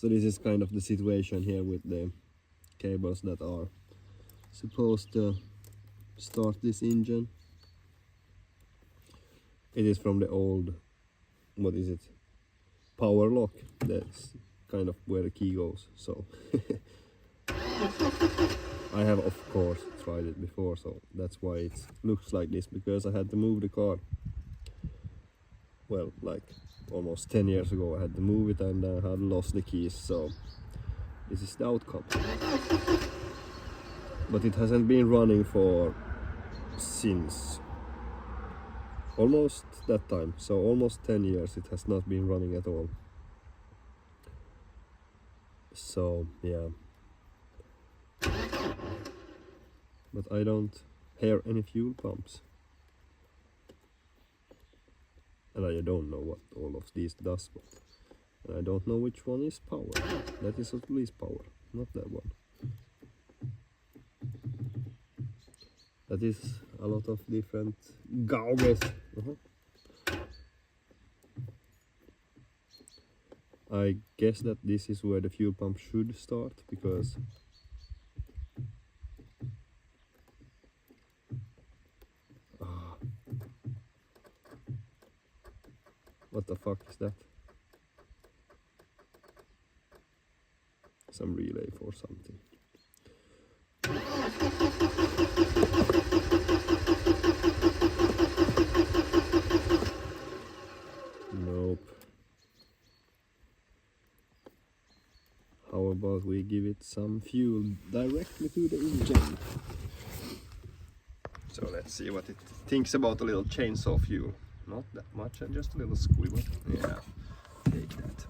So this is kind of the situation here with the cables that are supposed to start this engine. It is from the old, what is it, power lock. That's kind of where the key goes. So I have of course tried it before, so that's why it looks like this, because I had to move the car, well, like almost 10 years ago I had to move it, and I had lost the keys, so this is the outcome. But it hasn't been running for since almost that time, so almost 10 years it has not been running at all. So yeah, but I don't hear any fuel pumps, and I don't know what all of these does, but and I don't know which one is power. That is at least power, not that one. That is a lot of different gauges. I guess that this is where the fuel pump should start, because what the fuck is that? Some relay for something. Nope. How about we give it some fuel directly to the engine? So let's see what it thinks about a little chainsaw fuel. Not that much, and just a little squibble. Yeah, take that.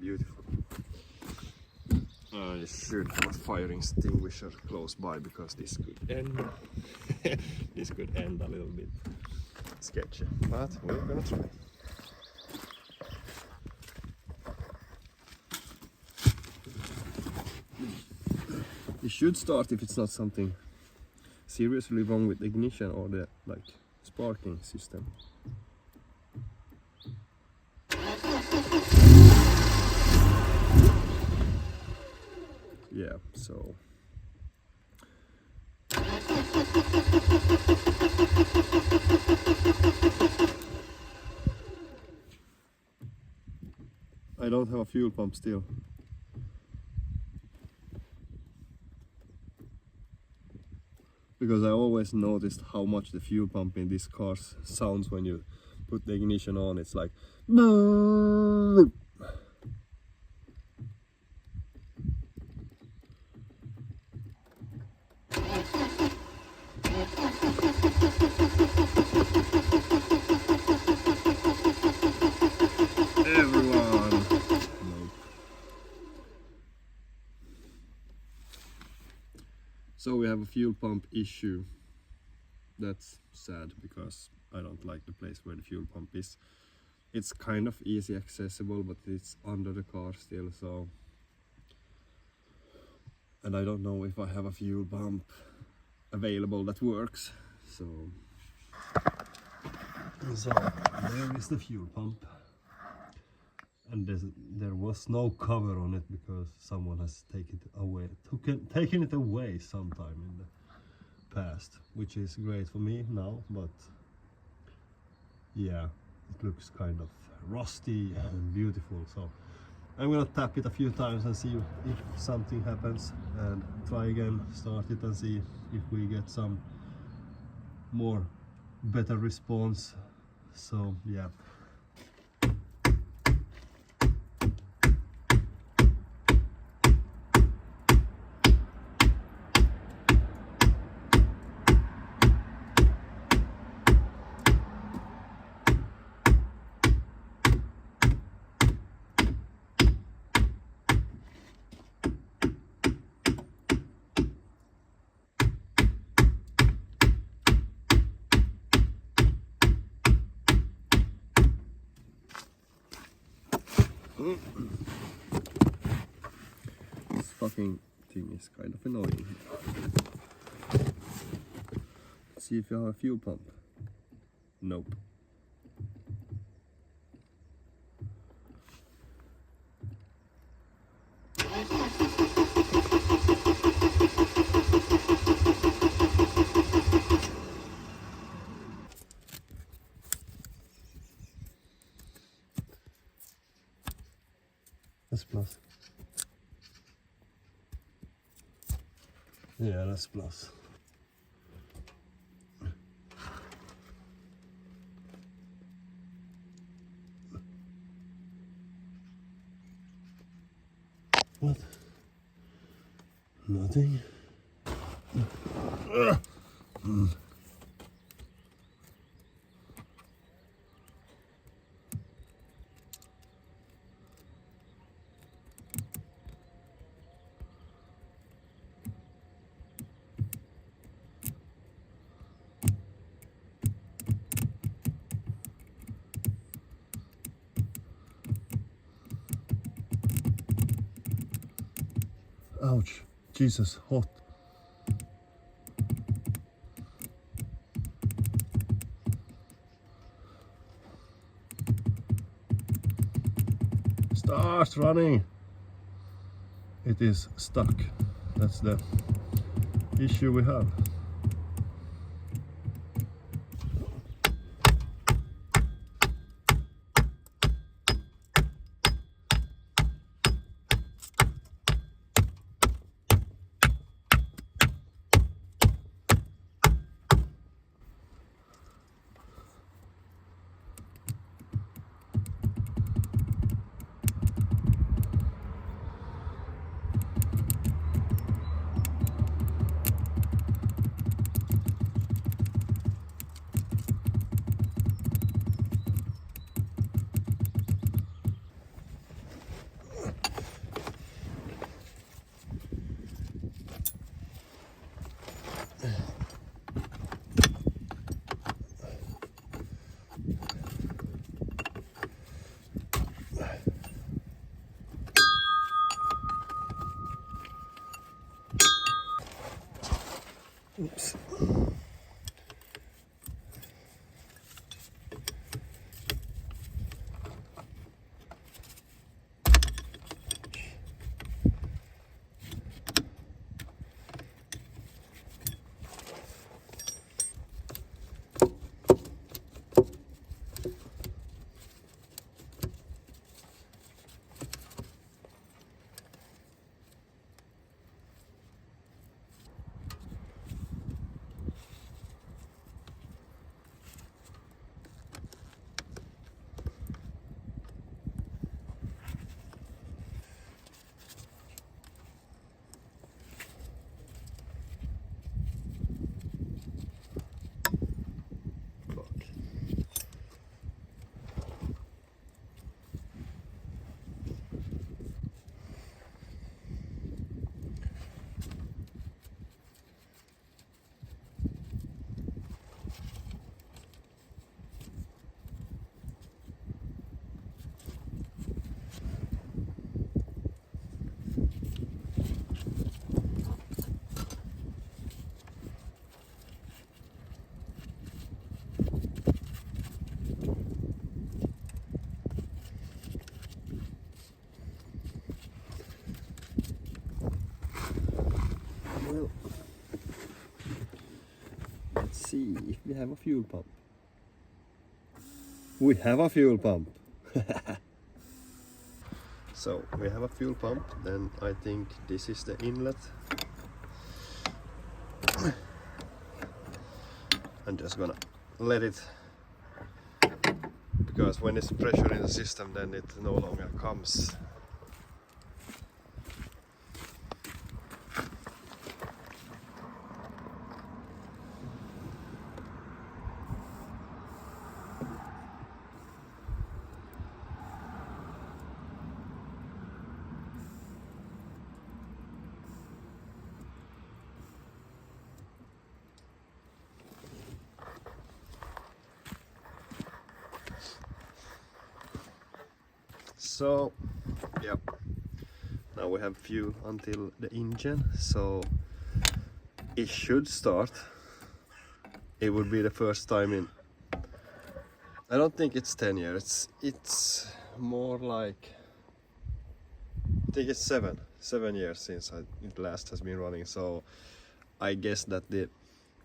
Beautiful. I should have a fire extinguisher close by, because this could end. This could end a little bit sketchy, but we're gonna try. It should start if it's not something seriously wrong with the ignition or the sparking system. Yeah, so I don't have a fuel pump still. Because I always noticed how much the fuel pump in these cars sounds when you put the ignition on. It's like everyone. Nope. So we have a fuel pump issue. That's sad, because I don't like the place where the fuel pump is. It's kind of easy accessible, but it's under the car still, so. And I don't know if I have a fuel pump available that works. So there is the fuel pump. And there was no cover on it, because someone has taken it away sometime in the past, which is great for me now, but yeah, it looks kind of rusty and beautiful. So I'm gonna tap it a few times and see if something happens, and try again, start it, and see if we get some more better response. So yeah. This fucking thing is kind of annoying. Let's see if you have a fuel pump. Nope. plus. Yeah, that's plus. What? Nothing. Ouch. Jesus, hot. Start running. It is stuck. That's the issue we have. Oops. Well, let's see if we have a fuel pump. We have a fuel pump. So we have a fuel pump, then I think this is the inlet. I'm just gonna let it, because when it's pressure in the system then it no longer comes. So, yep, now we have fuel until the engine, so it should start. It would be the first time in, I don't think it's 10 years, it's more like, I think it's 7 years since it last has been running, so I guess that the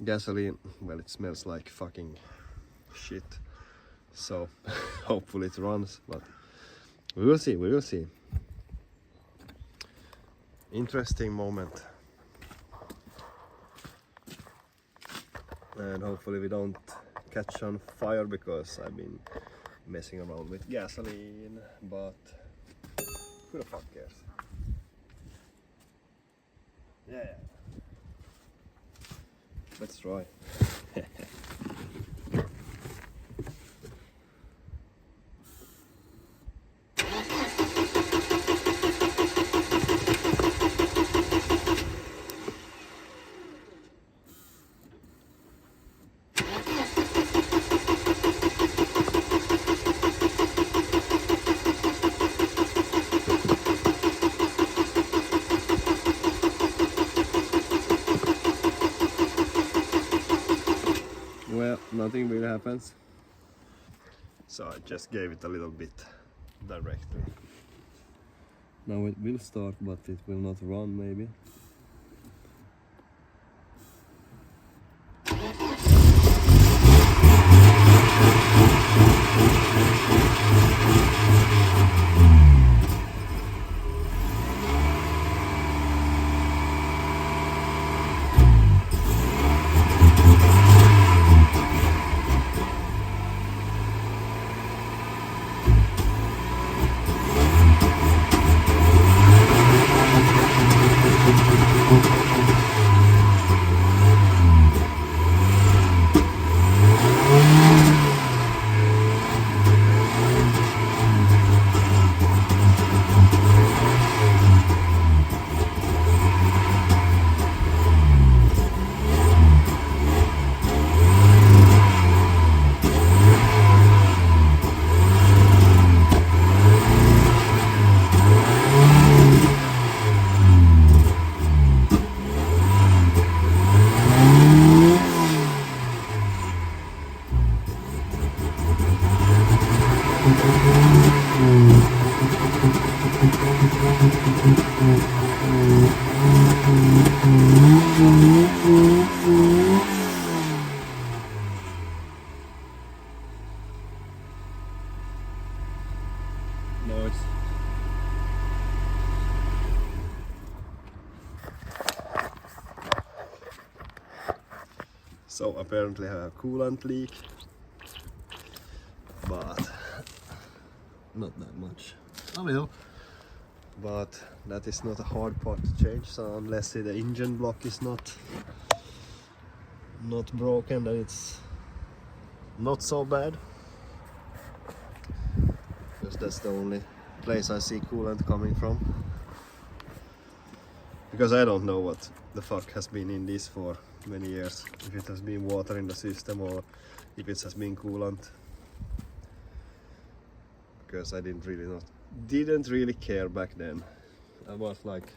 gasoline, well, it smells like fucking shit, so hopefully it runs, but we will see, we will see. interesting moment. And hopefully we don't catch on fire because I've been messing around with gasoline, but who the fuck cares? Yeah. Let's try. Well, nothing really happens. So I just gave it a little bit directly. Now it will start, but it will not run maybe. No, it's so apparently I have a coolant leak, but not that much. A little. But that is not a hard part to change, so unless the engine block is not broken, then it's not so bad. Because that's the only place I see coolant coming from. Because I don't know what the fuck has been in this for many years. If it has been water in the system or if it has been coolant. Because I didn't really care back then. I was like,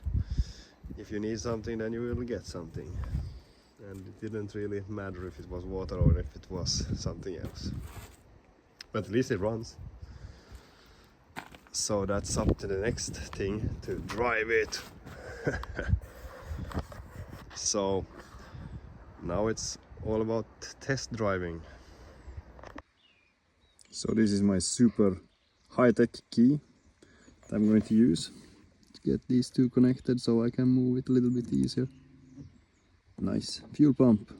if you need something, then you will get something. And it didn't really matter if it was water or if it was something else. But at least it runs. So that's up to the next thing, to drive it. So now it's all about test driving. So this is my super high-tech key that I'm going to use to get these two connected so I can move it a little bit easier. Nice. Fuel pump.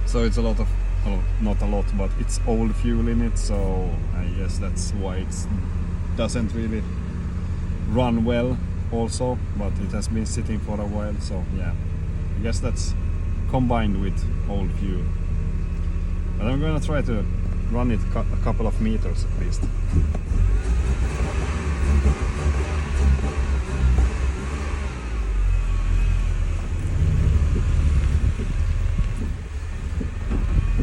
So it's a lot of, well, not a lot, but it's old fuel in it, so I guess that's why it doesn't really run well also, but it has been sitting for a while, so yeah, I guess that's combined with old fuel. But I'm gonna try to run it a couple of meters at least.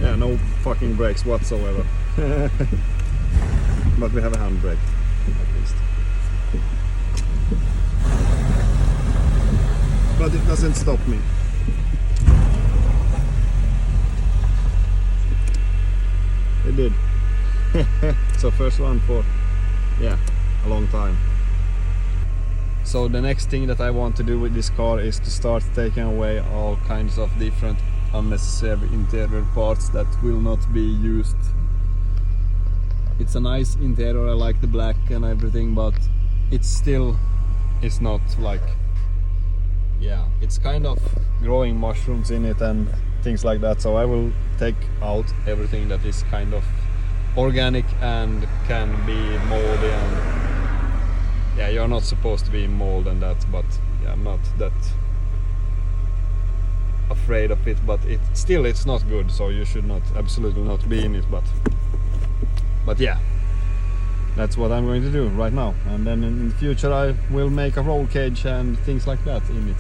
Yeah, no fucking brakes whatsoever. But we have a handbrake at least. But it doesn't stop me. It did. So first one for, yeah, a long time. So the next thing that I want to do with this car is to start taking away all kinds of different unnecessary interior parts that will not be used. It's a nice interior, I like the black and everything, but it's not like, yeah, it's kind of growing mushrooms in it and things like that, so I will take out everything that is kind of organic and can be moldy, and yeah, you're not supposed to be in mold and that, but yeah, I'm not that afraid of it, but it's not good, so you should not, absolutely not be in it, but yeah, that's what I'm going to do right now, and then in the future I will make a roll cage and things like that in it.